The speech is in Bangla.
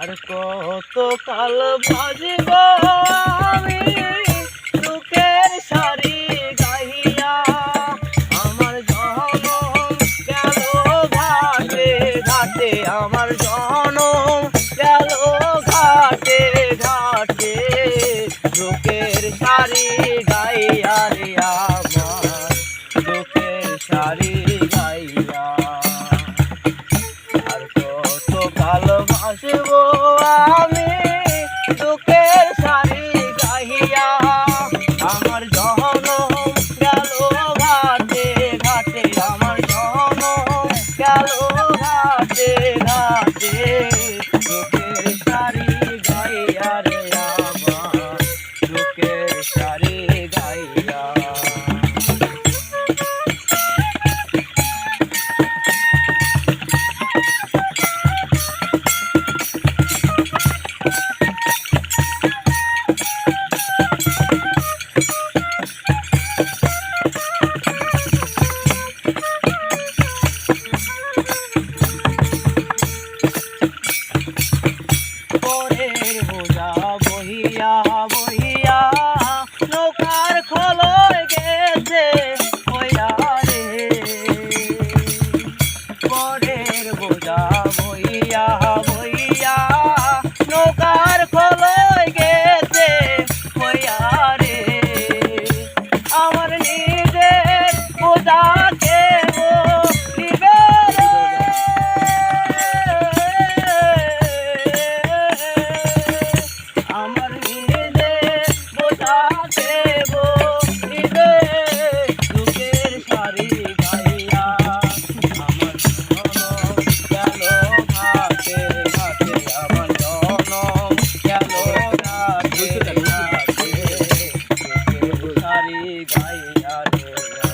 আর কত কাল বাজিব আমি দুঃখের সারি গাহিয়া। আমার জনম গেল ঘাটে ঘাটে, আমার জনম গেল ঘাটে ঘাটে, দুঃখের সারি গাইয়া রে আমার, দুঃখের সারি গাইয়া। আর কত কাল বাসব আমি দুঃখের সারি গাহিয়া। আমার জনম গেল ঘাটে ঘাটে, আমার জনম গেল ঘাটে ঘাটে, দুঃখের সারি গাইয়া রে আমার, দুঃখের সারি গাইয়া। পরের বোঝা বহিয়া বহিয়া নৌকার খোলয় গেছে হইয়া রে। পরের বোঝা বহিয়া বহিয়া নৌকার খোলয় গেছে হইয়া রে। আমার নিজের বোঝাকে নিবে রে। আমার নিজের বোঝাকে নিবে, দুঃখের সারি গাইয়া। আমার জনম গেল ঘাটে ঘাটে, আমার জনম গেল ঘাটে ঘাটে, দুঃখের সারি গাইয়া রে।